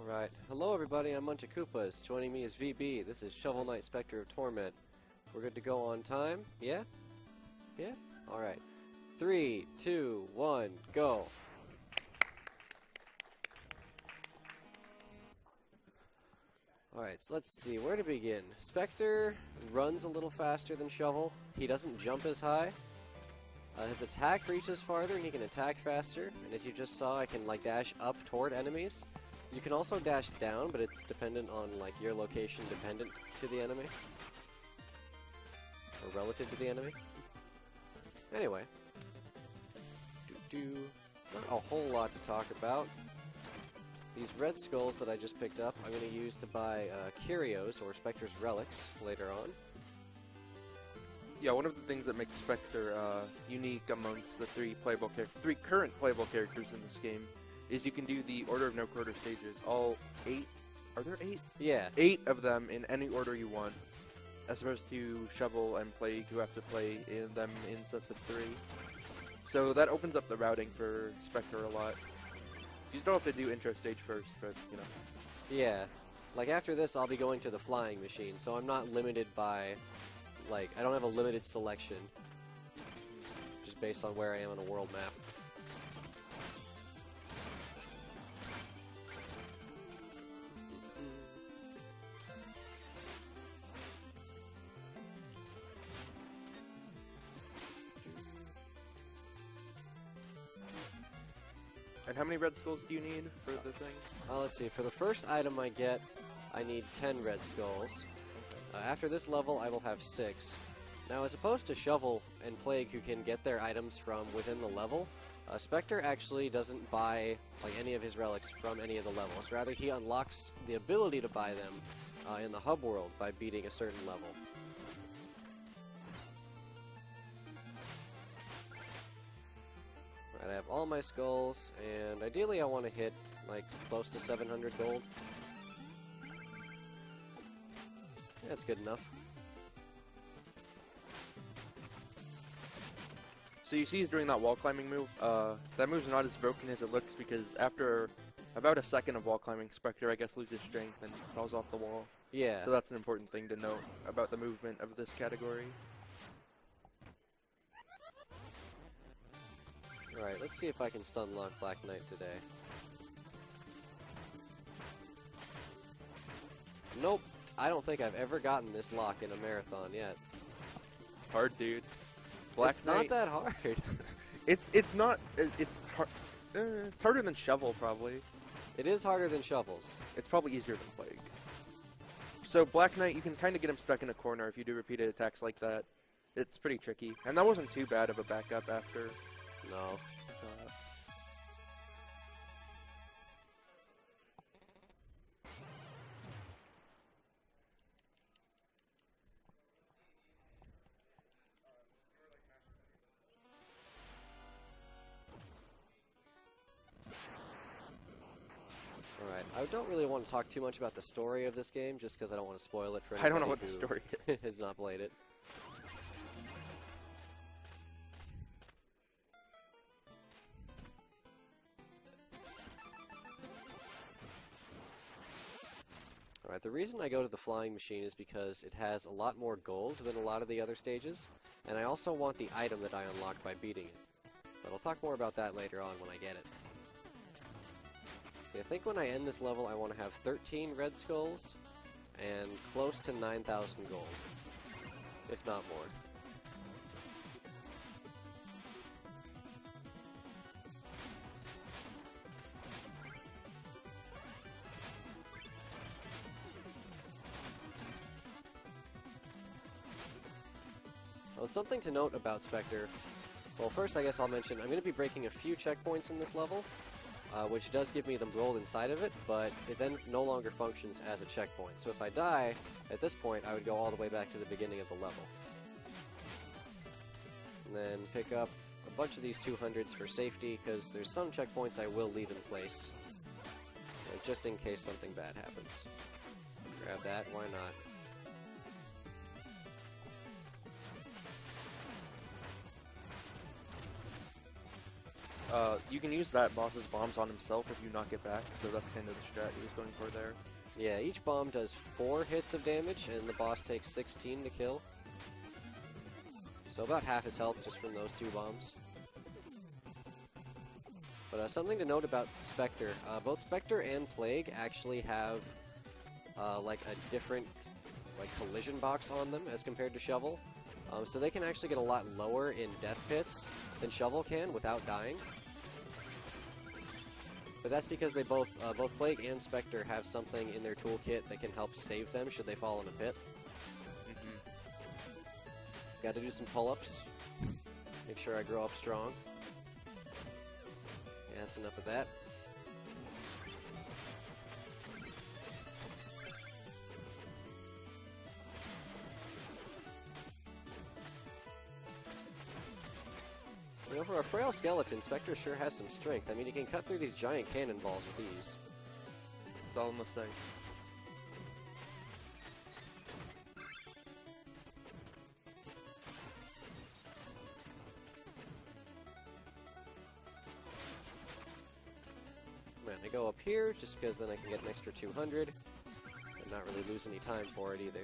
Alright, hello everybody, I'm MunchaKoopas. Joining me is VB. This is Shovel Knight Specter of Torment. We're good to go on time? Yeah? Yeah? Alright. 3, 2, 1, go! Alright, so let's see, where to begin? Specter runs a little faster than Shovel. He doesn't jump as high. His attack reaches farther and he can attack faster. And as you just saw, I can like dash up toward enemies. You can also dash down, but it's dependent on like your location dependent to the enemy. Or relative to the enemy. Anyway. Not a whole lot to talk about. These red skulls that I just picked up, I'm going to use to buy curios, or Specter's relics, later on. Yeah, one of the things that makes Specter unique amongst the three current playable characters in this game is you can do the Order of No Quarter stages. All 8? Are there 8? Yeah. 8 of them in any order you want, as opposed to Shovel and Plague, who have to play in them in sets of 3. So that opens up the routing for Specter a lot. You still have to do intro stage first, but, you know. Yeah. Like, after this, I'll be going to the flying machine, so I'm not limited by, like, I don't have a limited selection. Just based on where I am on a world map. And how many red skulls do you need for the thing? Let's see, for the first item I get, I need 10 red skulls. After this level, I will have 6. Now, as opposed to Shovel and Plague, who can get their items from within the level, Specter actually doesn't buy like any of his relics from any of the levels. Rather, he unlocks the ability to buy them in the hub world by beating a certain level. I have all my skulls, and ideally I want to hit like close to 700 gold. That's good enough. So you see he's doing that wall climbing move. That move's not as broken as it looks because after about a second of wall climbing, Specter, I guess, loses strength and falls off the wall. Yeah. So that's an important thing to note about the movement of this category. Alright, let's see if I can stun lock Black Knight today. Nope, I don't think I've ever gotten this lock in a marathon yet. Hard, dude. Black it's Knight, not that hard. it's hard. It's harder than Shovel, probably. It is harder than Shovels. It's probably easier than Plague. So Black Knight, you can kind of get him stuck in a corner if you do repeated attacks like that. It's pretty tricky, and that wasn't too bad of a backup after. No. Alright, I don't really want to talk too much about the story of this game, just because I don't want to spoil it for anybody I don't know what the story is. has not played it. Alright, the reason I go to the flying machine is because it has a lot more gold than a lot of the other stages, and I also want the item that I unlock by beating it. But I'll talk more about that later on when I get it. See, I think when I end this level I want to have 13 red skulls and close to 9,000 gold, if not more. Well, something to note about Specter. Well, first I guess I'll mention I'm going to be breaking a few checkpoints in this level, which does give me the gold inside of it, but it then no longer functions as a checkpoint. So if I die, at this point I would go all the way back to the beginning of the level. And then pick up a bunch of these 200s for safety, because there's some checkpoints I will leave in place, just in case something bad happens. Grab that, why not? You can use that boss's bombs on himself if you knock it back, so that's kind of the strat he was going for there. Yeah, each bomb does 4 hits of damage, and the boss takes 16 to kill. So about half his health just from those 2 bombs. But something to note about Specter, both Specter and Plague actually have like a different collision box on them as compared to Shovel. So they can actually get a lot lower in death pits than Shovel can without dying. But that's because they both Plague and Specter have something in their toolkit that can help save them should they fall in a pit. Got to do some pull-ups. Make sure I grow up strong. Yeah, that's enough of that. You know, for a frail skeleton, Spectre sure has some strength. I mean, he can cut through these giant cannonballs with ease. That's all I'm gonna say. Man, I go up here just because then I can get an extra 200 and not really lose any time for it either.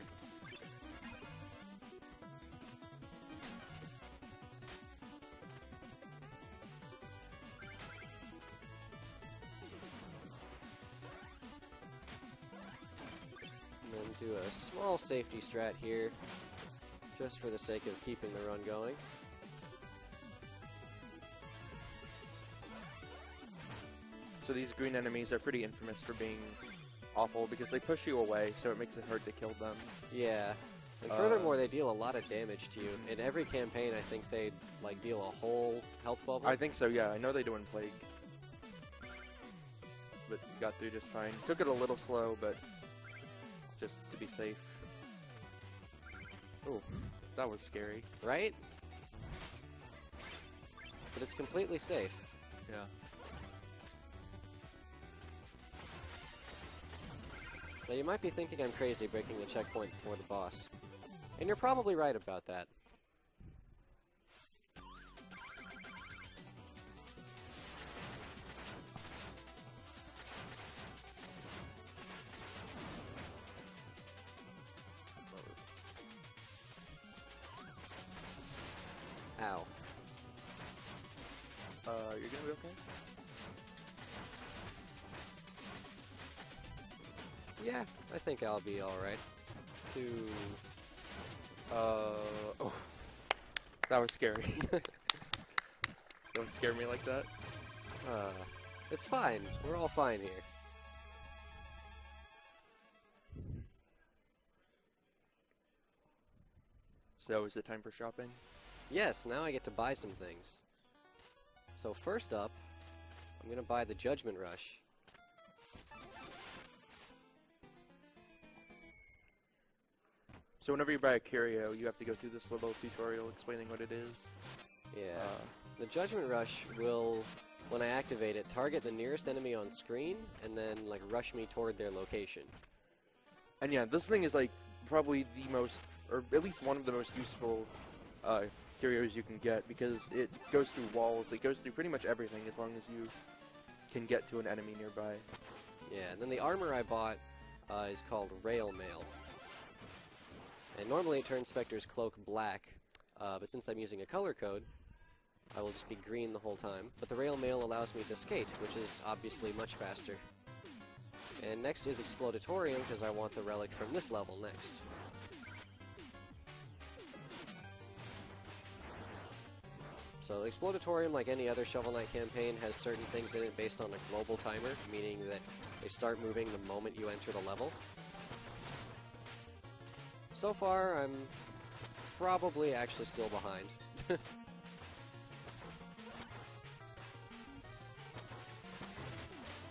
Do a small safety strat here, just for the sake of keeping the run going. So these green enemies are pretty infamous for being awful because they push you away, so it makes it hard to kill them. Yeah, and furthermore, they deal a lot of damage to you. In every campaign, I think they like deal a whole health bubble. I think so, yeah. I know they do in Plague. But got through just fine. Took it a little slow, but just to be safe. Oh, that was scary. Right? But it's completely safe. Yeah. Now you might be thinking I'm crazy breaking the checkpoint before the boss. And you're probably right about that. Ow. You're gonna be okay? Yeah, I think I'll be alright. Oh. That was scary. Don't scare me like that. It's fine. We're all fine here. So is it time for shopping? Yes, now I get to buy some things. So first up, I'm gonna buy the Judgment Rush. So whenever you buy a curio, you have to go through this little tutorial explaining what it is. Yeah. The Judgment Rush will, when I activate it, target the nearest enemy on screen and then like rush me toward their location. And yeah, this thing is like probably the most, or at least one of the most useful curios you can get because it goes through walls, it goes through pretty much everything as long as you can get to an enemy nearby. Yeah, and then the armor I bought is called Rail Mail. And normally it turns Spectre's cloak black, but since I'm using a color code, I will just be green the whole time. But the Rail Mail allows me to skate, which is obviously much faster. And next is Explodatorium, because I want the relic from this level next. So Explodatorium, like any other Shovel Knight campaign, has certain things in it based on a global timer, meaning that they start moving the moment you enter the level. So far, I'm probably actually still behind.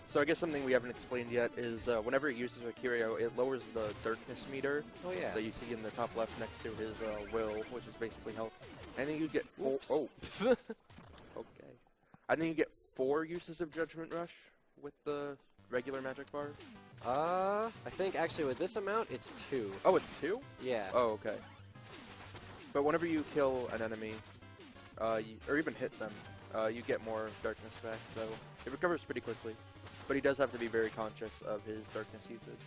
So I guess something we haven't explained yet is whenever it uses a curio, it lowers the darkness meter that you see in the top left next to his will, which is basically health. And then you get four... Oh. Okay. I think you get 4 uses of Judgment Rush with the regular magic bar. I think actually with this amount, it's 2. Oh, it's 2? Yeah. Oh, okay. But whenever you kill an enemy, or even hit them, you get more darkness back, so it recovers pretty quickly. But he does have to be very conscious of his darkness usage.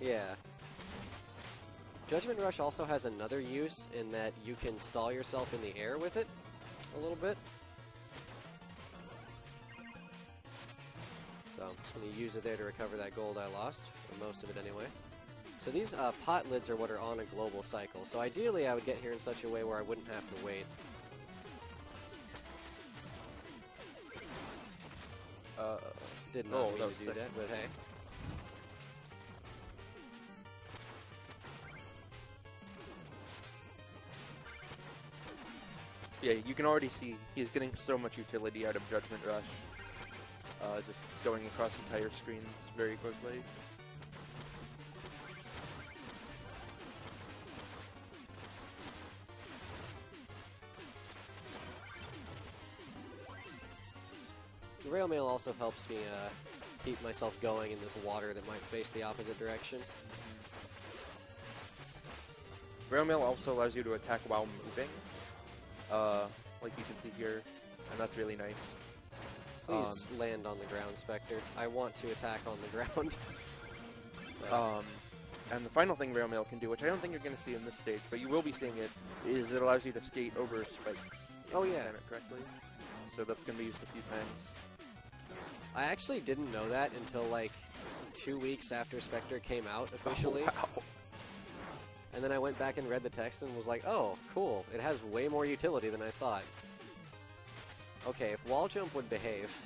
Yeah. Judgment Rush also has another use in that you can stall yourself in the air with it a little bit. So I'm just going to use it there to recover that gold I lost, or most of it anyway. So these pot lids are what are on a global cycle. So ideally I would get here in such a way where I wouldn't have to wait. Did not mean to do that, but hey. Yeah, you can already see he's getting so much utility out of Judgment Rush. Just going across entire screens very quickly. The rail mail also helps me keep myself going in this water that might face the opposite direction. Rail mail also allows you to attack while moving, like you can see here, and that's really nice. Please land on the ground, Spectre. I want to attack on the ground. And the final thing rail mail can do, which I don't think you're going to see in this stage, but you will be seeing it, is it allows you to skate over spikes. Oh yeah. Time it correctly. So that's going to be used a few times. I actually didn't know that until like 2 weeks after Spectre came out officially. Oh, wow. And then I went back and read the text and was like, oh, cool. It has way more utility than I thought. Okay, if wall jump would behave.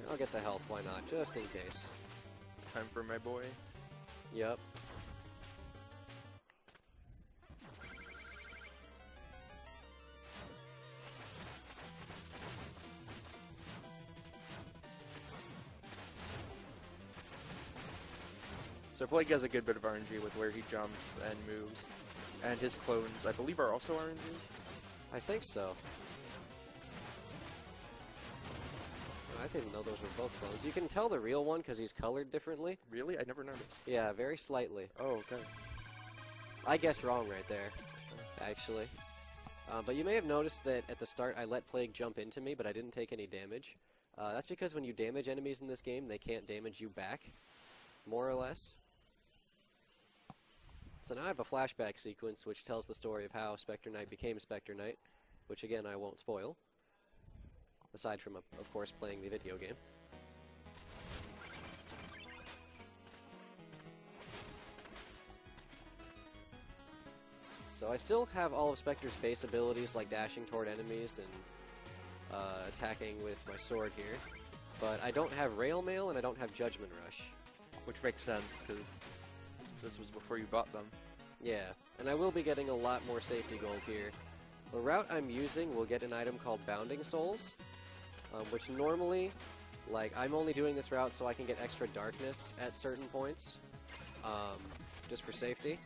I'll get the health, why not? Just in case. Time for my boy. Yep. So Plague has a good bit of RNG with where he jumps and moves. And his clones, I believe, are also RNG? I think so. I didn't know those were both clones. You can tell the real one because he's colored differently. Really? I never noticed. Yeah, very slightly. Oh, okay. I guessed wrong right there, actually. But you may have noticed that at the start I let Plague jump into me, but I didn't take any damage. That's because when you damage enemies in this game, they can't damage you back, more or less. So now I have a flashback sequence which tells the story of how Spectre Knight became Spectre Knight, which again I won't spoil. Aside from, of course, playing the video game. So I still have all of Spectre's base abilities, like dashing toward enemies and attacking with my sword here. But I don't have Rail Mail and I don't have Judgment Rush. Which makes sense, because this was before you bought them. Yeah, and I will be getting a lot more safety gold here. The route I'm using will get an item called Bounding Souls. Which normally, like, I'm only doing this route so I can get extra darkness at certain points, just for safety.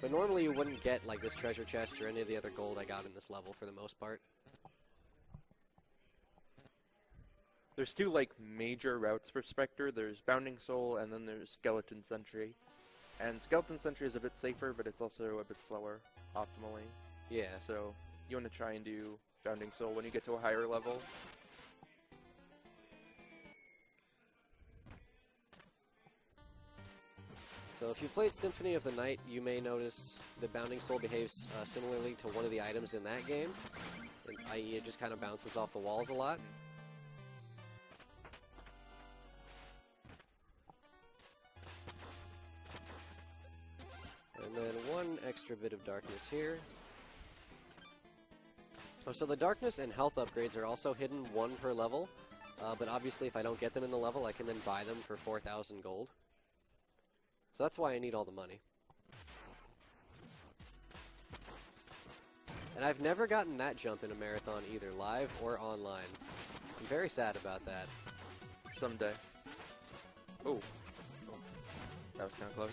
But normally you wouldn't get, like, this treasure chest or any of the other gold I got in this level for the most part. There's two, like, major routes for Spectre. There's Bounding Soul, and then there's Skeleton Sentry. And Skeleton Sentry is a bit safer, but it's also a bit slower, optimally. Yeah. So, you want to try and do Bounding Soul when you get to a higher level. So if you played Symphony of the Night, you may notice the Bounding Soul behaves similarly to one of the items in that game, i.e. it just kind of bounces off the walls a lot. And then one extra bit of darkness here. Oh, so the darkness and health upgrades are also hidden, one per level, but obviously if I don't get them in the level, I can then buy them for 4,000 gold. So that's why I need all the money. And I've never gotten that jump in a marathon either, live or online. I'm very sad about that. Someday. Oh. That was kind of close.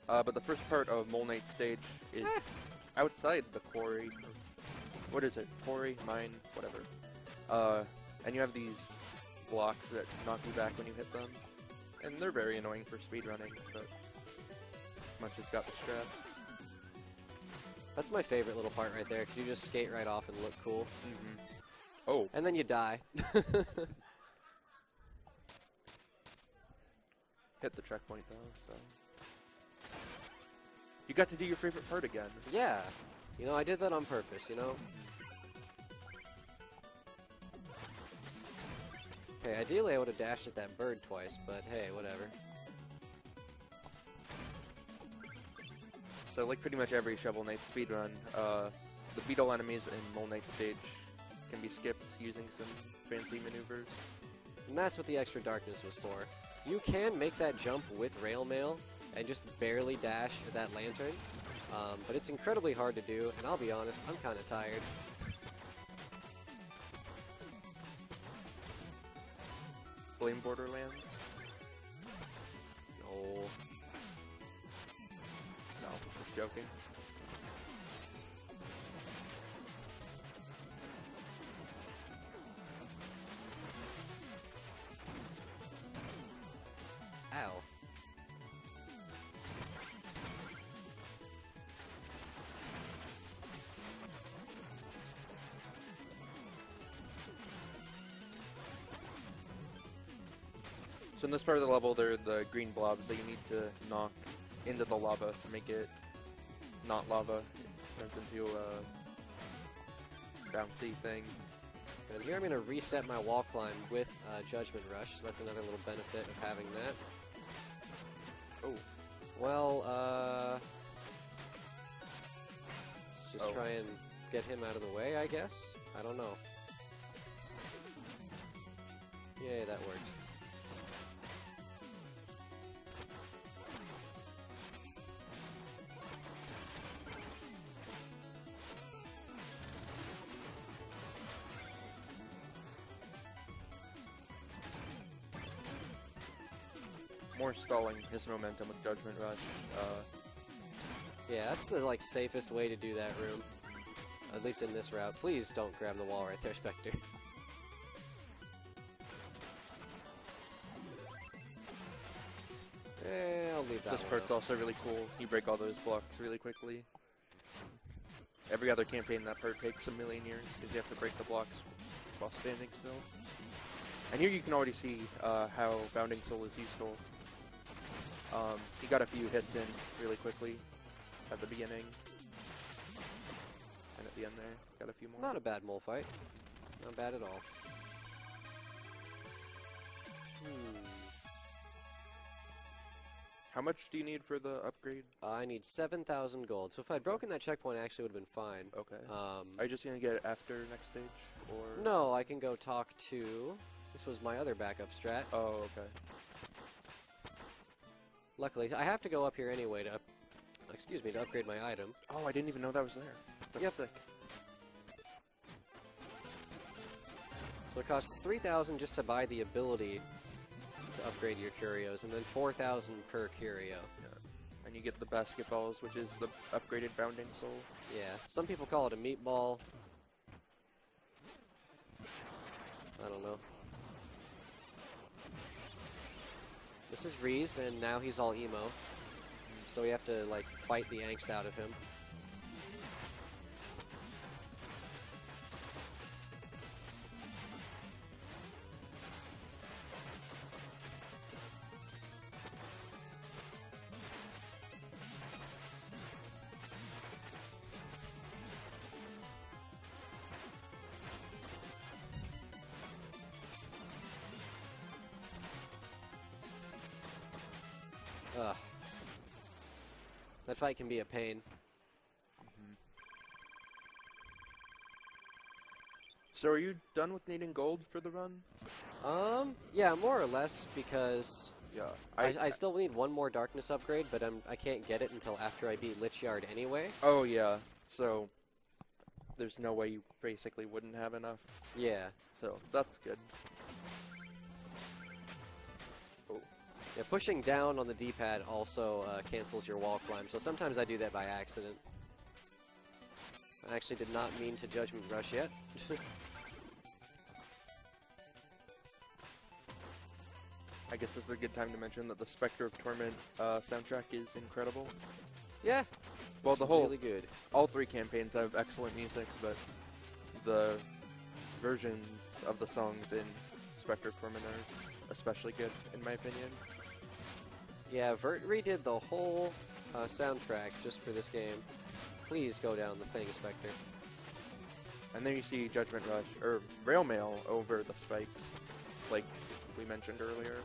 But the first part of Mole Knight's stage is outside the quarry. What is it? Quarry, mine, whatever. And you have these blocks that knock you back when you hit them. And they're very annoying for speedrunning, but Muncha's got the strats. That's my favorite little part right there, because you just skate right off and look cool. Mm-hmm. Oh. And then you die. Hit the checkpoint though, so... You got to do your favorite part again. Yeah. You know, I did that on purpose, you know? Okay, ideally I would have dashed at that bird twice, but hey, whatever. So, like pretty much every Shovel Knight speedrun, the beetle enemies in Mole Knight stage can be skipped using some fancy maneuvers. And that's what the extra darkness was for. You can make that jump with rail mail and just barely dash at that lantern, but it's incredibly hard to do, and I'll be honest, I'm kind of tired. Blame Borderlands? No. No, just joking. Ow. So in this part of the level, there are the green blobs that you need to knock into the lava to make it not lava. It turns into a bouncy thing. And here I'm going to reset my wall climb with Judgment Rush, so that's another little benefit of having that. Oh. Well, let's just try and get him out of the way, I guess? I don't know. Yay, that worked. More stalling his momentum with Judgment Rush. Yeah, that's the safest way to do that room. At least in this route. Please don't grab the wall right there, Spectre. I'll leave that This part's also really cool. You break all those blocks really quickly. Every other campaign, that part takes a million years because you have to break the blocks while standing still. And here you can already see how Bounding Soul is useful. He got a few hits in really quickly at the beginning. And at the end there, got a few more. Not a bad mole fight. Not bad at all. How much do you need for the upgrade? I need 7,000 gold. So if I'd broken that checkpoint, I actually would have been fine. Okay. Are you just going to get it after next stage? Or No, I can go talk to... This was my other backup strat. Oh, okay. Luckily, I have to go up here anyway to... Excuse me, to upgrade my item. Oh, I didn't even know that was there. That's sick. So it costs 3,000 just to buy the ability to upgrade your curios, and then 4,000 per curio. Yeah. And you get the basketballs, which is the upgraded Bounding Soul. Yeah, some people call it a meatball. I don't know. This is Reese, and now he's all emo. So we have to, fight the angst out of him. Ugh. That fight can be a pain. So are you done with needing gold for the run? Yeah, more or less, because Yeah. I still need one more darkness upgrade, but I can't get it until after I beat Lich Yard anyway. Oh, yeah. So there's no way you basically wouldn't have enough. Yeah. So that's good. Yeah, pushing down on the D-pad also cancels your wall climb, so sometimes I do that by accident. I actually did not mean to Judgment Rush yet. I guess this is a good time to mention that the Specter of Torment soundtrack is incredible. Yeah. Well, the whole, really good. all three campaigns have excellent music, but the versions of the songs in Specter of Torment are especially good, in my opinion. Yeah, Vert redid the whole soundtrack just for this game. Please go down the thing, Spectre. And then you see Judgment Rush, or Rail Mail over the spikes, like we mentioned earlier.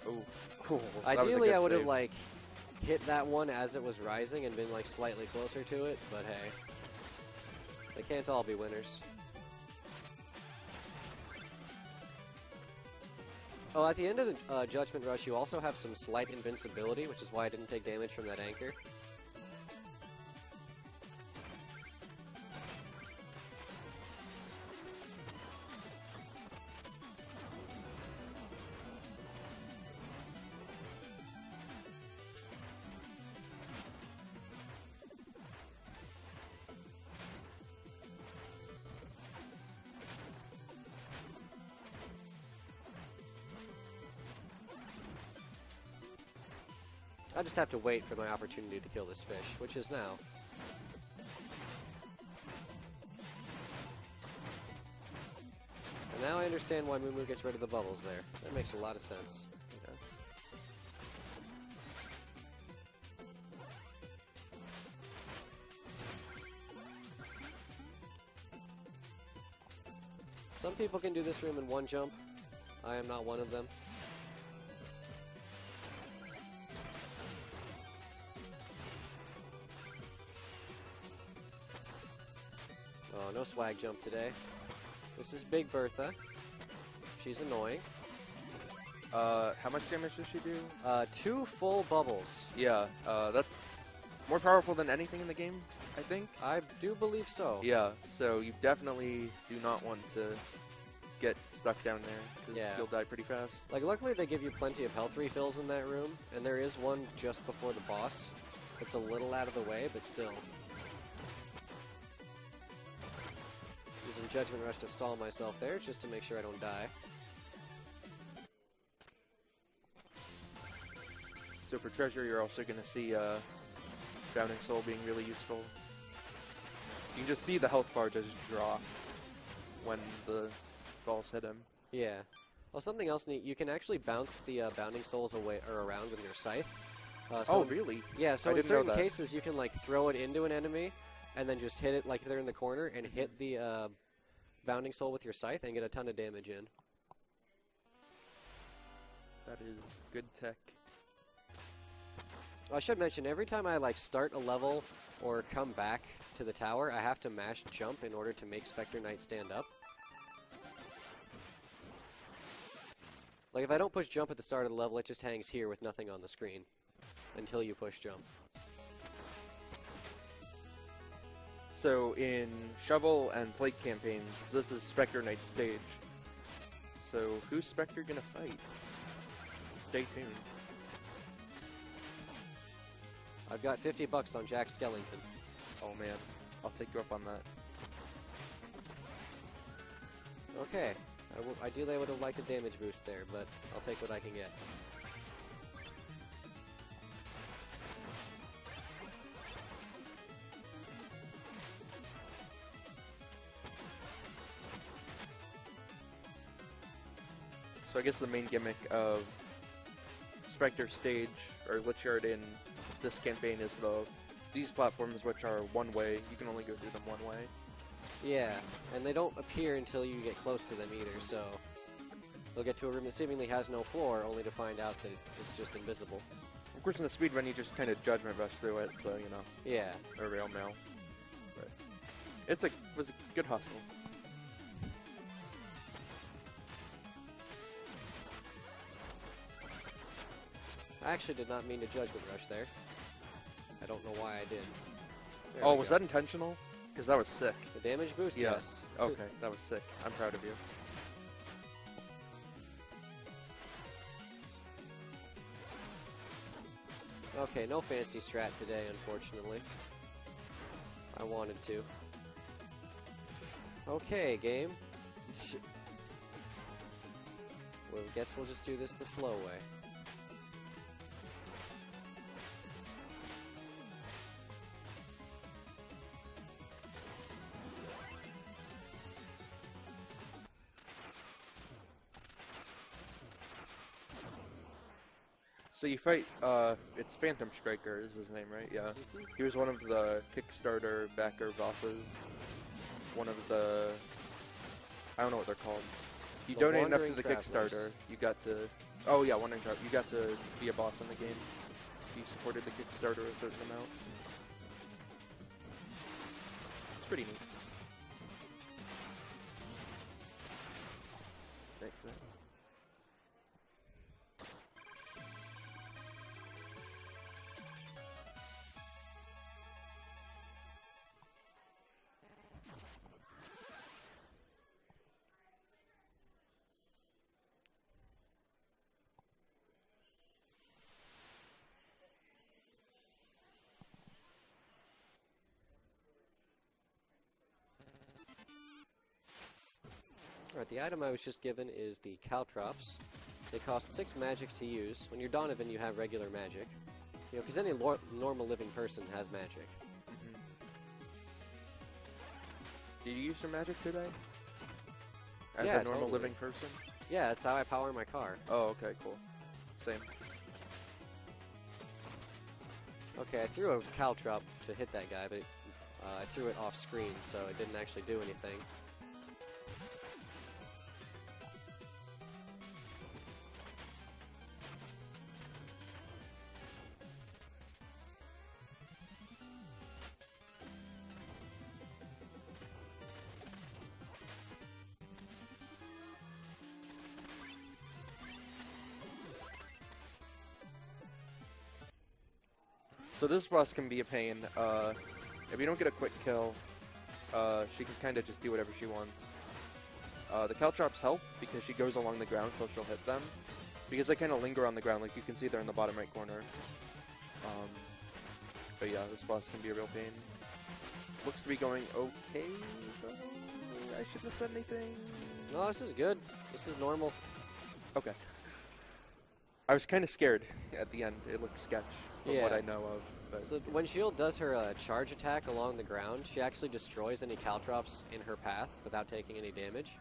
Oh, cool. Ideally, I would have, like, hit that one as it was rising and been, like, slightly closer to it, but hey. They can't all be winners. Oh, at the end of the Judgment Rush, you also have some slight invincibility, which is why I didn't take damage from that anchor. I just have to wait for my opportunity to kill this fish, which is now. And now I understand why Moo Moo gets rid of the bubbles there. That makes a lot of sense. Yeah. Some people can do this room in one jump. I am not one of them. Oh, no swag jump today. This is Big Bertha. She's annoying. How much damage does she do? 2 full bubbles. Yeah, that's more powerful than anything in the game, I think. I do believe so. Yeah, so you definitely do not want to get stuck down there, because Yeah. you'll die pretty fast. Like, luckily they give you plenty of health refills in that room, and there is one just before the boss. It's a little out of the way, but still. Using Judgment Rush to stall myself there, just to make sure I don't die. So for treasure, you're also going to see Drowning Soul being really useful. You can just see the health bar just drop when the balls hit him. Yeah. Well, something else neat, you can actually bounce the Bounding Souls away or around with your scythe. Oh, really? Yeah, so I in didn't know certain that. cases you can like throw it into an enemy and then just hit it like they're in the corner and hit the Bounding Soul with your scythe and get a ton of damage in. That is good tech. I should mention, every time I like start a level or come back to the tower, I have to mash jump in order to make Spectre Knight stand up. Like, if I don't push jump at the start of the level, it just hangs here with nothing on the screen until you push jump. So in Shovel and Plate campaigns, this is Spectre Knight's stage. So who's Spectre gonna fight? Stay tuned. I've got $50 on Jack Skellington. Oh man, I'll take you up on that. Okay. Ideally, I would have liked a damage boost there, but I'll take what I can get. So I guess the main gimmick of Spectre's stage, or Lich Yard in this campaign is these platforms, which are one way. You can only go through them one way. Yeah, and they don't appear until you get close to them either, so they'll get to a room that seemingly has no floor, only to find out that it's just invisible. Of course, in the speedrun, you just kind of Judgment Rush through it, so, you know. Yeah. Or Rail Mail. But it was a good hustle. I actually did not mean to Judgment Rush there. I don't know why I did. There Oh, we was go. that intentional? Because that was sick. The damage boost? Yeah. Yes. Okay, that was sick. I'm proud of you. Okay, no fancy strat today, unfortunately. I wanted to. Okay, game. Well, guess we'll just do this the slow way. So you fight, it's Phantom Striker is his name, right? Yeah. He was one of the Kickstarter backer bosses. One of the... I don't know what they're called. You donate enough to the Kickstarter, you got to... Oh yeah, Wandering Travelers. You got to be a boss in the game. You supported the Kickstarter a certain amount. It's pretty neat. Nice, nice. Alright, the item I was just given is the Caltrops. They cost 6 magic to use. When you're Donovan, you have regular magic. You know, because any normal living person has magic. Did you use your magic today? As Yeah, a normal totally. living person? Yeah, that's how I power my car. Oh, okay, cool. Same. Okay, I threw a Caltrop to hit that guy, but I threw it off screen, so it didn't actually do anything. So this boss can be a pain. If you don't get a quick kill, she can kind of just do whatever she wants. The Caltrops help because she goes along the ground so she'll hit them. Because they kind of linger on the ground, like you can see there in the bottom right corner. But yeah, this boss can be a real pain. Looks to be going okay, though. I shouldn't have said anything. No, this is good. This is normal. Okay. I was kind of scared at the end. It looked sketch from what I know of. But So when Shield does her charge attack along the ground, she actually destroys any Caltrops in her path without taking any damage.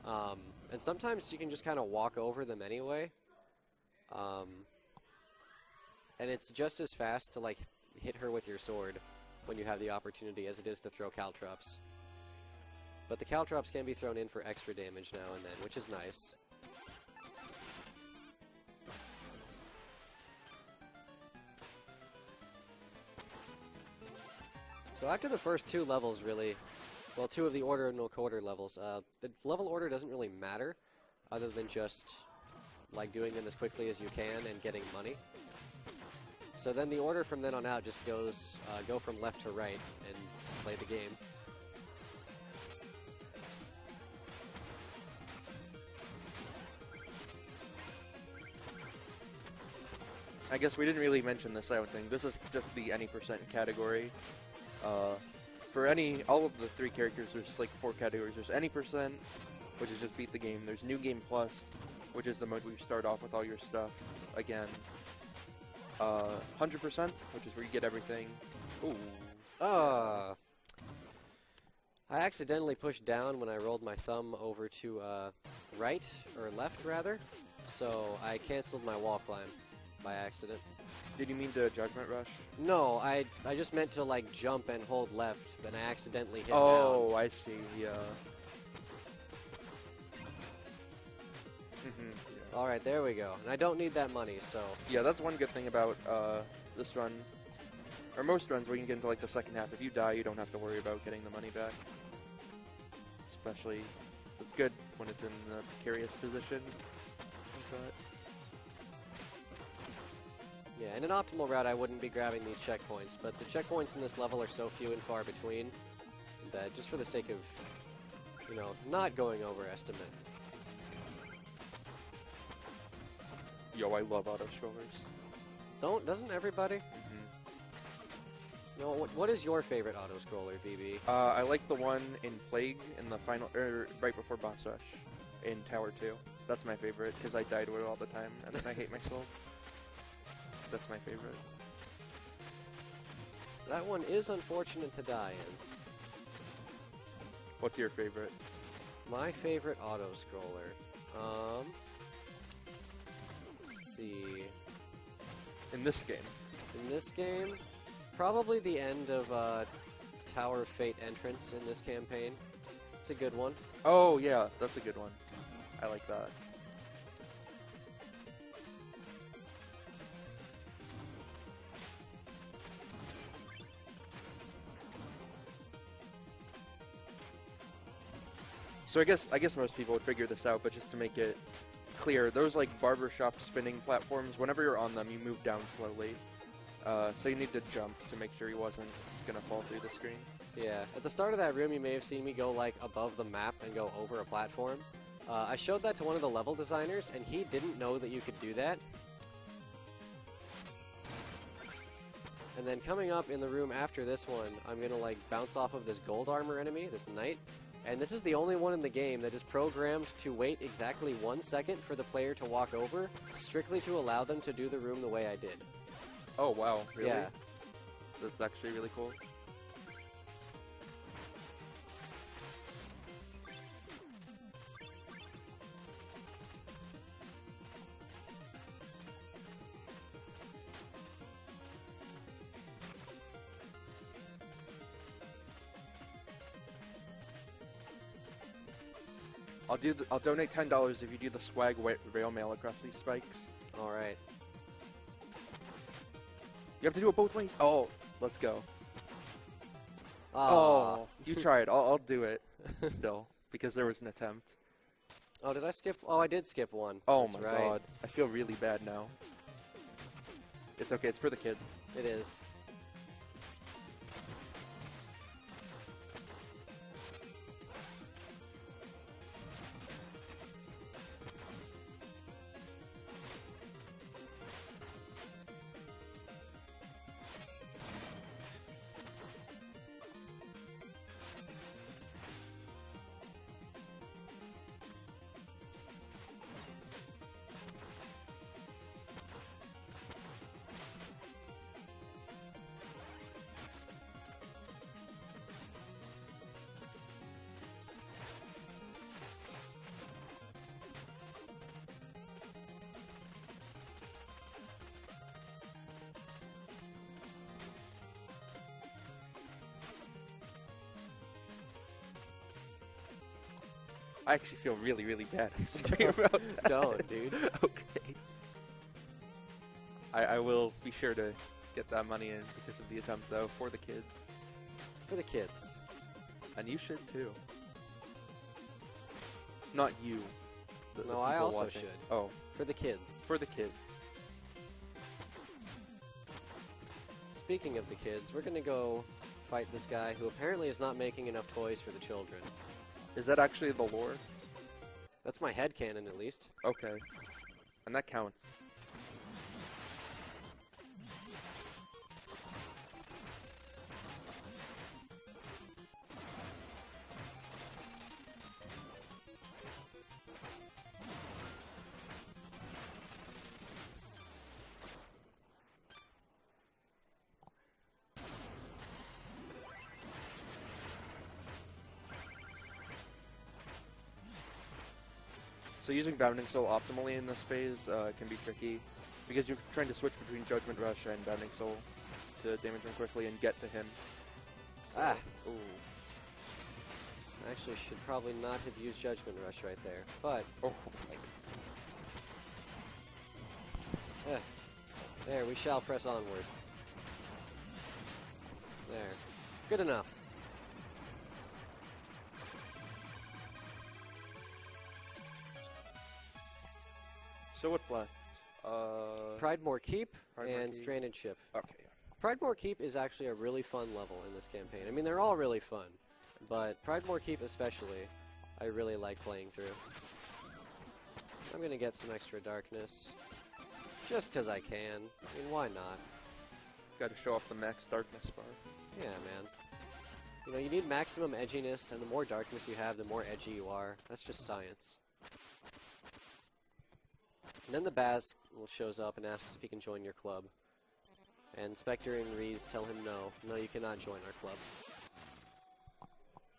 And sometimes you can just kind of walk over them anyway. And it's just as fast to like hit her with your sword when you have the opportunity as it is to throw Caltrops. But the Caltrops can be thrown in for extra damage now and then, which is nice. So after the first 2 levels, really, well, 2 of the order and no quarter levels, the level order doesn't really matter, other than just like doing them as quickly as you can and getting money. So then the order from then on out just goes go from left to right and play the game. I guess we didn't really mention this, I don't think. This is just the any percent category. For all of the 3 characters, there's like 4 categories. There's any percent, which is just beat the game. There's new game plus, which is the mode where you start off with all your stuff again. 100%, which is where you get everything. Ooh. I accidentally pushed down when I rolled my thumb over to right, or left rather, so I canceled my wall climb by accident. Did you mean to Judgment Rush? No, I just meant to like jump and hold left, then I accidentally hit down. Oh, I see, yeah. Yeah. Alright, there we go. And I don't need that money, so... Yeah, that's one good thing about this run, or most runs where you can get into like the second half. If you die, you don't have to worry about getting the money back. Especially, it's good when it's in a precarious position like that. Yeah, in an optimal route, I wouldn't be grabbing these checkpoints, but the checkpoints in this level are so few and far between that just for the sake of, you know, not going overestimate. Yo, I love auto-scrollers. Doesn't everybody? No, what is your favorite auto-scroller, VB? I like the one in Plague in the final, right before boss rush in Tower 2. That's my favorite because I die to it all the time and then I hate myself. That's my favorite. That one is unfortunate to die in. What's your favorite? My favorite auto-scroller. Let's see. In this game? In this game, probably the end of Tower of Fate entrance in this campaign. It's a good one. Oh yeah, that's a good one. I like that. So I guess most people would figure this out, but just to make it clear, those like barbershop spinning platforms, whenever you're on them, you move down slowly. So you need to jump to make sure he wasn't gonna fall through the screen. Yeah, at the start of that room, you may have seen me go like above the map and go over a platform. I showed that to one of the level designers, and he didn't know that you could do that. And then coming up in the room after this one, I'm gonna like bounce off of this gold armor enemy, this knight. And this is the only one in the game that is programmed to wait exactly 1 second for the player to walk over, strictly to allow them to do the room the way I did. Oh wow, really? Yeah. That's actually really cool. I'll donate $10 if you do the swag rail mail across these spikes. All right. You have to do it both ways. Oh, let's go. Oh, you tried. I'll do it still because there was an attempt. Oh, did I skip? Oh, I did skip one. Oh That's my right. god, I feel really bad now. It's okay. It's for the kids. It is. I actually feel really, really bad. I'm sorry about that. Don't, dude. Okay. I will be sure to get that money in because of the attempt, though, for the kids. For the kids. And you should, too. Not you. The No, I people also watching. should. Oh, For the kids. for the kids. Speaking of the kids, we're gonna go fight this guy who apparently is not making enough toys for the children. Is that actually the lore? That's my headcanon, at least. Okay. And that counts. So using Bounding Soul optimally in this phase can be tricky, because you're trying to switch between Judgment Rush and Bounding Soul to damage him quickly and get to him. So, Ah. Ooh. I actually should probably not have used Judgment Rush right there, but Oh. there, we shall press onward. There. Good enough. So what's left? Pridemore Keep Pridemore and Keep. Stranded Ship. Okay. Pridemore Keep is actually a really fun level in this campaign. I mean, they're all really fun, but Pridemore Keep especially, I really like playing through. I'm going to get some extra darkness, just because I can. I mean, why not? Gotta show off the max darkness bar. Yeah, man. You know, you need maximum edginess, and the more darkness you have, the more edgy you are. That's just science. And then the Baz shows up and asks if he can join your club. And Specter and Reese tell him no. No, you cannot join our club.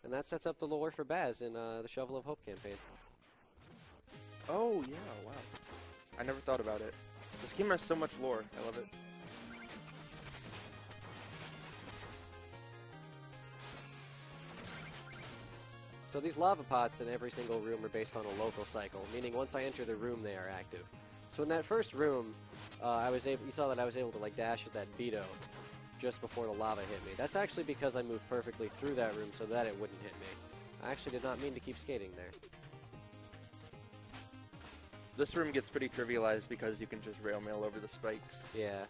And that sets up the lore for Baz in the Shovel of Hope campaign. Oh, yeah, wow. I never thought about it. This game has so much lore. I love it. So these lava pots in every single room are based on a local cycle, meaning once I enter the room, they are active. So in that first room, you saw that I was able to like dash with that Beto just before the lava hit me. That's actually because I moved perfectly through that room so that it wouldn't hit me. I actually did not mean to keep skating there. This room gets pretty trivialized because you can just rail mail over the spikes. Yeah.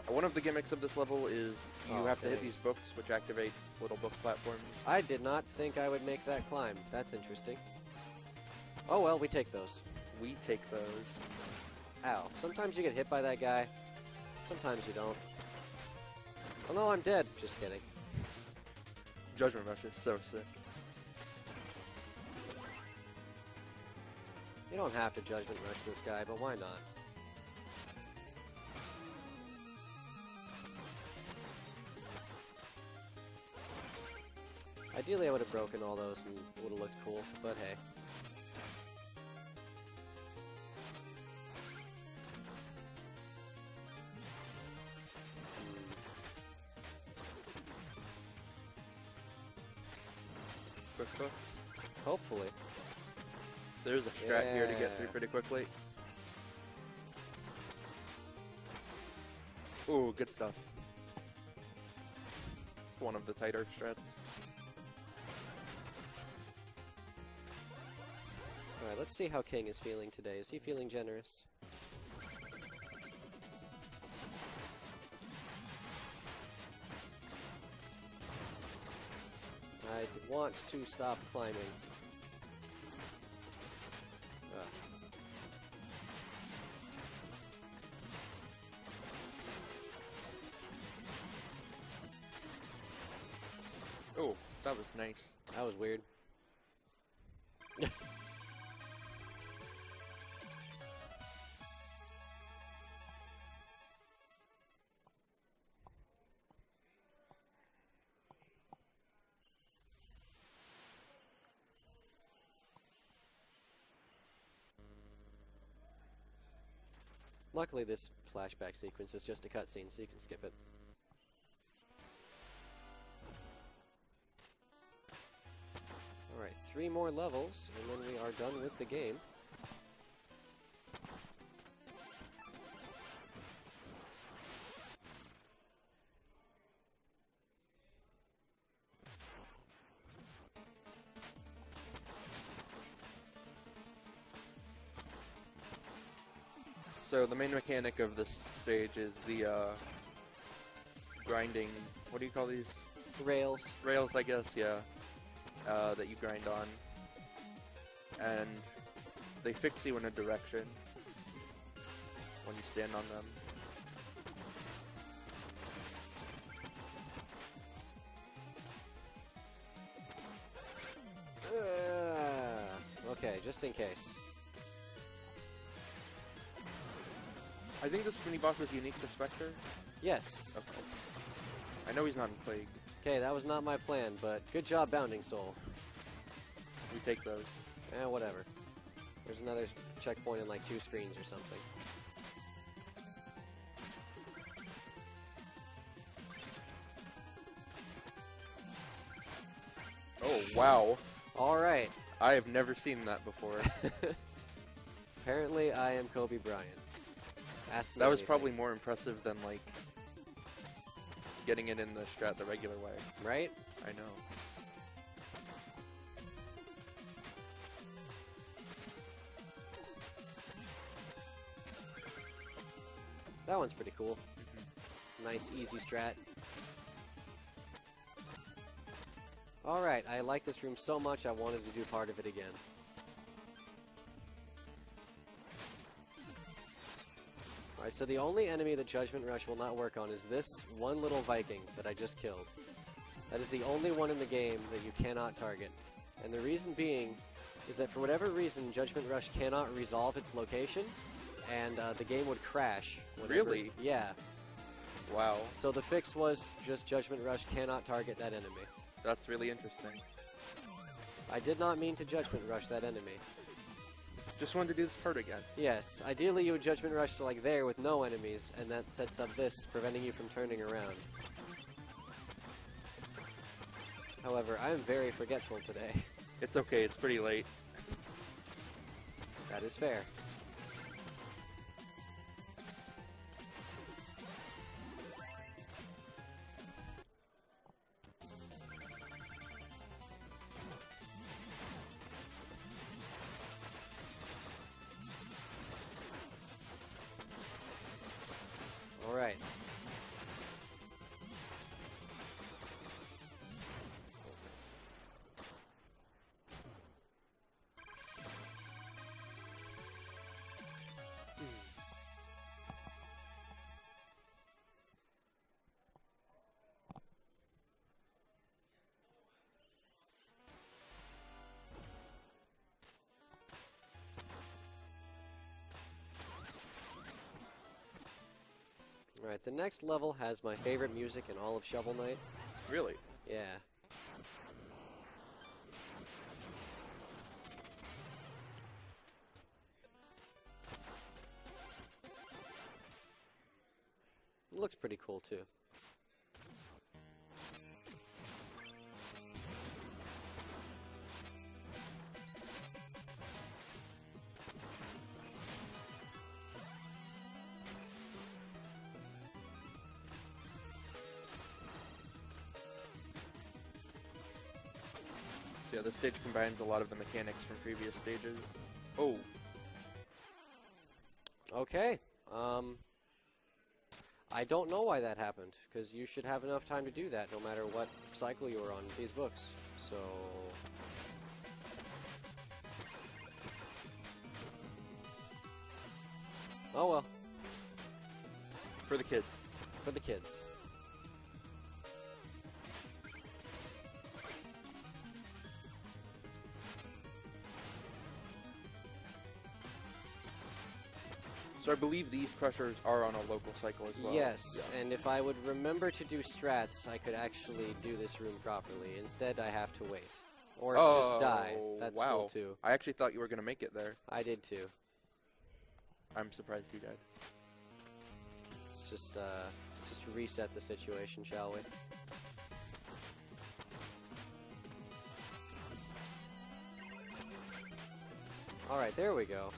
One of the gimmicks of this level is you have to hit dang. these books, which activate little book platforms. I did not think I would make that climb. That's interesting. Oh well, we take those. We take those. Ow. Sometimes you get hit by that guy. Sometimes you don't. Oh no, I'm dead. Just kidding. Judgment Rush is so sick. You don't have to Judgment Rush this guy, but why not? Ideally, I would have broken all those and it would have looked cool, but hey. Quick hooks. Hopefully. There's a strat here to get through pretty quickly. Ooh, good stuff. It's one of the tighter strats. Alright, let's see how King is feeling today. Is he feeling generous? I want to stop climbing. Oh, that was nice. That was weird. Luckily, this flashback sequence is just a cutscene, so you can skip it. Alright, 3 more levels, and then we are done with the game. So the main mechanic of this stage is the grinding. What do you call these? Rails. Rails, I guess. Yeah. That you grind on, and they fix you in a direction when you stand on them. Okay, just in case. I think this mini boss is unique to Specter. Yes. Okay. I know he's not in Plague. Okay, that was not my plan, but good job, Bounding Soul. We take those. Whatever. There's another checkpoint in like 2 screens or something. Oh, wow. Alright. I have never seen that before. Apparently, I am Kobe Bryant. Ask me That was anything. probably more impressive than, like, getting it in the strat the regular way. Right? I know. That one's pretty cool. Nice, easy strat. Alright, I like this room so much I wanted to do part of it again. Alright, so the only enemy that Judgment Rush will not work on is this one little Viking that I just killed. That is the only one in the game that you cannot target. And the reason being is that for whatever reason, Judgment Rush cannot resolve its location, and the game would crash. Really? Yeah. Wow. So the fix was just Judgment Rush cannot target that enemy. That's really interesting. I did not mean to Judgment Rush that enemy. Just wanted to do this part again. Yes, ideally you would Judgment Rush to like there with no enemies, and that sets up this, preventing you from turning around. However, I am very forgetful today. It's okay, it's pretty late. That is fair. All right. Alright, the next level has my favorite music in all of Shovel Knight. Really? Yeah. It looks pretty cool too. Yeah, this stage combines a lot of the mechanics from previous stages. Oh. Okay. I don't know why that happened, because you should have enough time to do that no matter what cycle you were on with these books. So... oh well. For the kids. For the kids. So I believe these crushers are on a local cycle as well. Yes, yeah. and if I would remember to do strats, I could actually do this room properly. Instead, I have to wait. Or just die. That's wow. cool too. I actually thought you were going to make it there. I did too. I'm surprised you died. Let's just reset the situation, shall we? Alright, there we go.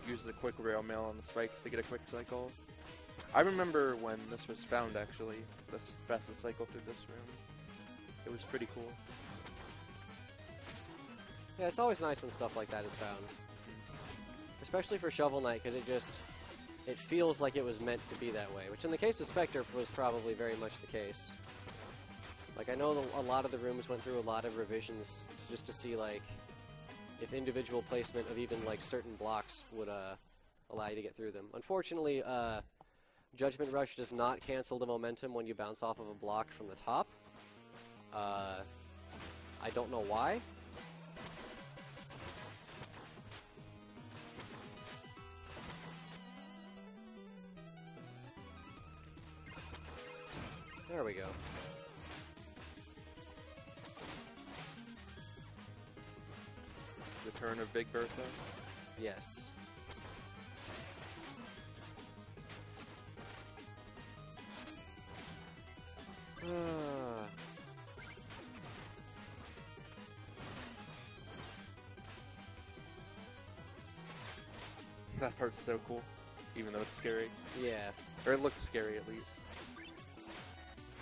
Use the quick rail mail on the spikes to get a quick cycle. I remember when this was found, actually, the fastest cycle through this room. It was pretty cool. Yeah, it's always nice when stuff like that is found. Especially for Shovel Knight, because it feels like it was meant to be that way. Which in the case of Specter was probably very much the case. Like, I know a lot of the rooms went through a lot of revisions just to see, like, if individual placement of even, like, certain blocks would allow you to get through them. Unfortunately, Judgment Rush does not cancel the momentum when you bounce off of a block from the top. I don't know why. There we go. The turn of Big Bertha. Yes. That part's so cool, even though it's scary. Yeah. Or it looks scary, at least.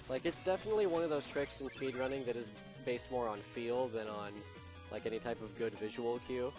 Like, it's definitely one of those tricks in speedrunning that is based more on feel than on, like, any type of good visual cue.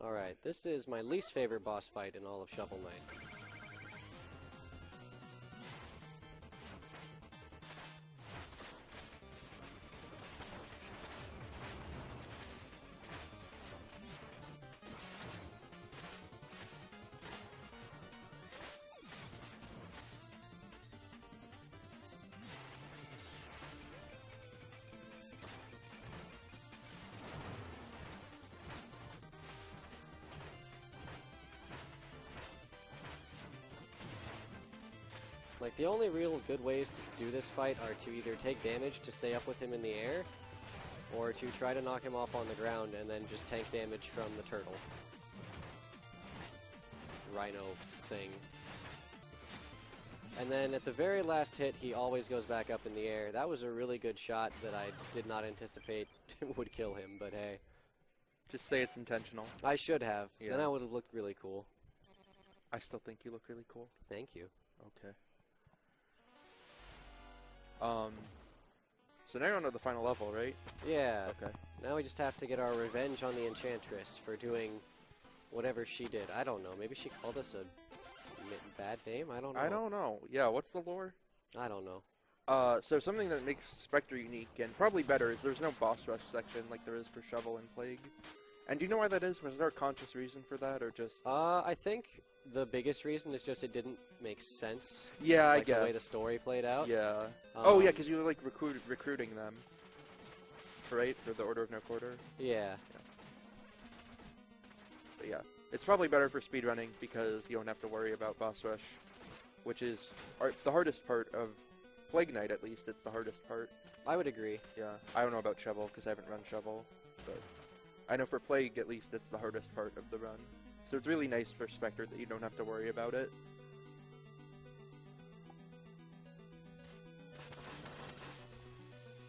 Alright, this is my least favorite boss fight in all of Shovel Knight. Like, the only real good ways to do this fight are to either take damage to stay up with him in the air, or to try to knock him off on the ground and then just tank damage from the turtle. Rhino thing. And then at the very last hit, he always goes back up in the air. That was a really good shot that I did not anticipate would kill him, but hey. Just say it's intentional. I should have. Yeah. Then I would have looked really cool. I still think you look really cool. Thank you. Okay. So now you're on to the final level, right? Yeah. Okay. Now we just have to get our revenge on the Enchantress for doing whatever she did. I don't know. Maybe she called us a bad name? I don't know. I don't know. Yeah, what's the lore? I don't know. So something that makes Specter unique and probably better is there's no boss rush section like there is for Shovel and Plague. And do you know why that is? Was there a conscious reason for that, or just... I think the biggest reason is just it didn't make sense. Yeah, like I guess. the way the story played out. Yeah. Oh, yeah, because you were, like, recruiting them. Right? For the Order of No Quarter? Yeah. But yeah. It's probably better for speedrunning because you don't have to worry about boss rush, which is the hardest part of Plague Knight, at least. It's the hardest part. I would agree. Yeah. I don't know about Shovel because I haven't run Shovel, but I know for Plague, at least, it's the hardest part of the run. So it's really nice for Specter that you don't have to worry about it.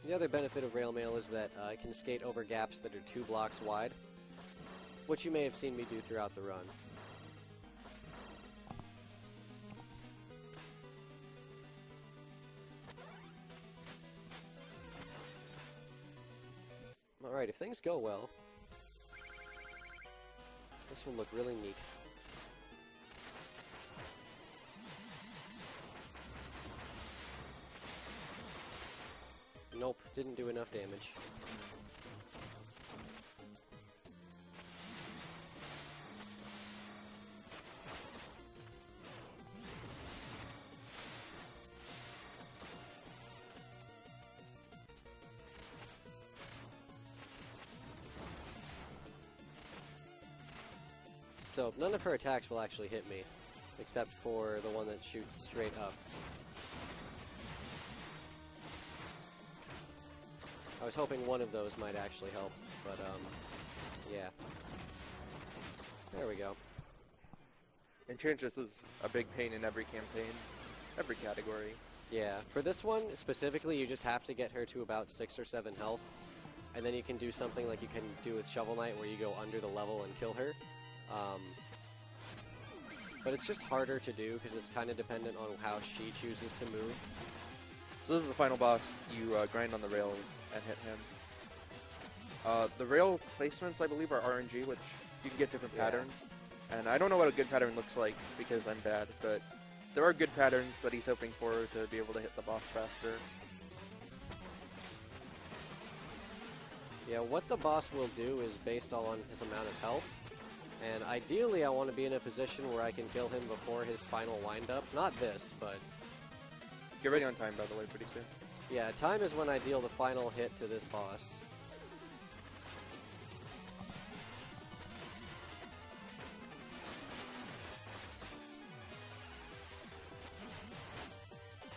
The other benefit of Rail Mail is that it can skate over gaps that are 2 blocks wide, which you may have seen me do throughout the run. Alright, if things go well, this will look really neat. Nope, didn't do enough damage. So, none of her attacks will actually hit me, except for the one that shoots straight up. I was hoping one of those might actually help, but, yeah. There we go. Enchantress is a big pain in every campaign, every category. Yeah, for this one, specifically, you just have to get her to about 6 or 7 health, and then you can do something like you can do with Shovel Knight, where you go under the level and kill her. But it's just harder to do, because it's kind of dependent on how she chooses to move. So this is the final boss. You grind on the rails and hit him. The rail placements, I believe, are RNG, which you can get different patterns. And I don't know what a good pattern looks like, because I'm bad, but there are good patterns that he's hoping for to be able to hit the boss faster. Yeah, what the boss will do is based on his amount of health. And ideally, I want to be in a position where I can kill him before his final wind-up. Not this, but... Get ready on time, by the way, pretty soon. Yeah, time is when I deal the final hit to this boss.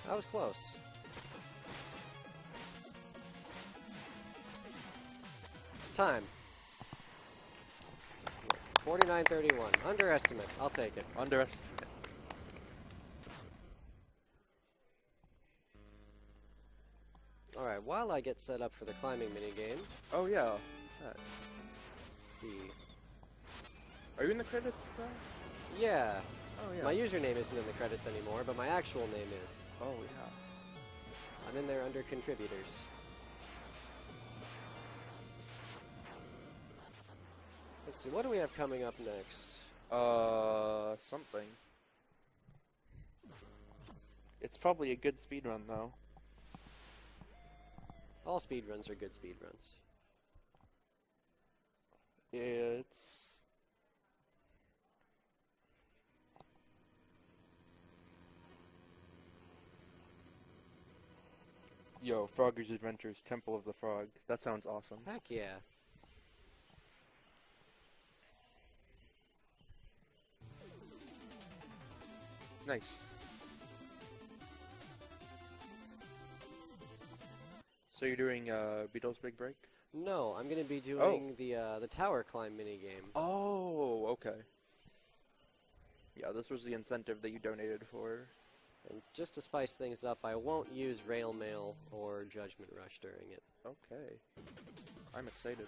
That was close. Time. 49:31. Underestimate. I'll take it. Underestimate. Alright, while I get set up for the climbing minigame... Oh, yeah. Let's see... Are you in the credits now? Yeah. Oh, yeah. My username isn't in the credits anymore, but my actual name is. Oh, yeah. I'm in there under contributors. Let's see, what do we have coming up next? Something. It's probably a good speedrun, though. All speedruns are good speedruns. It's... Yo, Frogger's Adventures, Temple of the Frog. That sounds awesome. Heck yeah. Nice. So you're doing Beatles Big Break? No, I'm going to be doing the tower climb minigame. Oh, okay. Yeah, this was the incentive that you donated for. And just to spice things up, I won't use Rail Mail or Judgment Rush during it. Okay. I'm excited.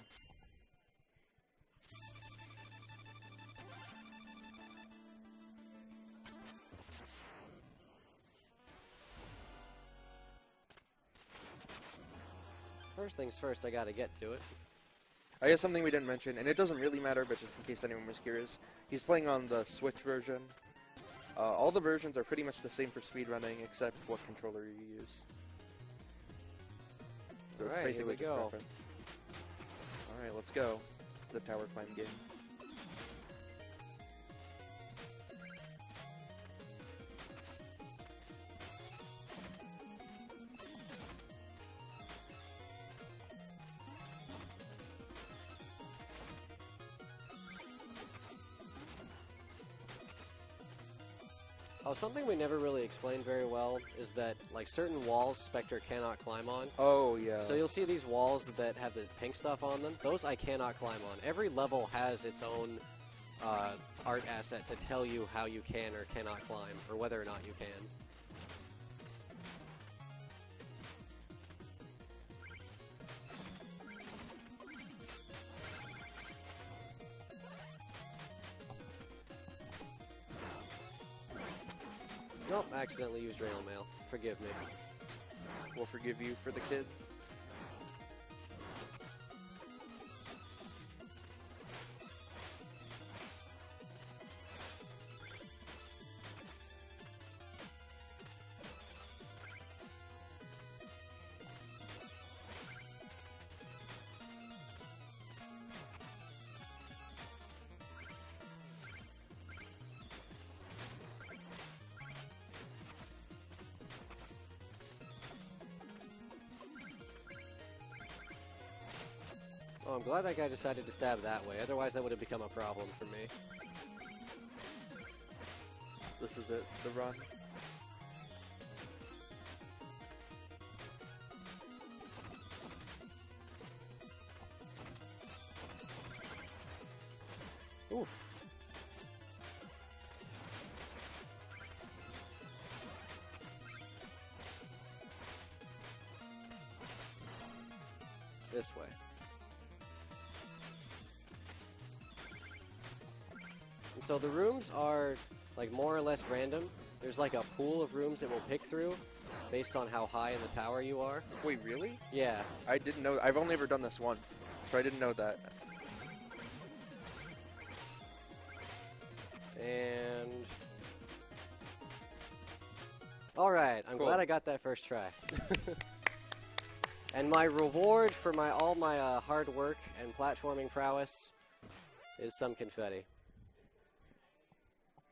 First things first, I gotta get to it. I guess something we didn't mention, and it doesn't really matter, but just in case anyone was curious, he's playing on the Switch version. All the versions are pretty much the same for speedrunning, except what controller you use. So it's Alright, here we basically just go. preference. Alright, let's go. The tower climb game. Oh, something we never really explained very well is that, like, certain walls Spectre cannot climb on. Oh, yeah. So you'll see these walls that have the pink stuff on them. Those I cannot climb on. Every level has its own art asset to tell you how you can or cannot climb, or whether or not you can. Nope, accidentally used Rail Mail. Forgive me. We'll forgive you for the kids. Oh, I'm glad that guy decided to stab that way, otherwise that would have become a problem for me. This is it, the run. Oof. This way. And so the rooms are, like, more or less random. There's, like, a pool of rooms that we'll pick through based on how high in the tower you are. Wait, really? Yeah. I didn't know. I've only ever done this once, so I didn't know that. And... Alright, I'm Cool. glad I got that first try. And my reward for all my hard work and platforming prowess is some confetti.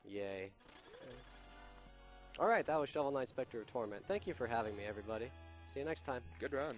Yay. Alright, that was Shovel Knight Specter of Torment. Thank you for having me, everybody. See you next time. Good run.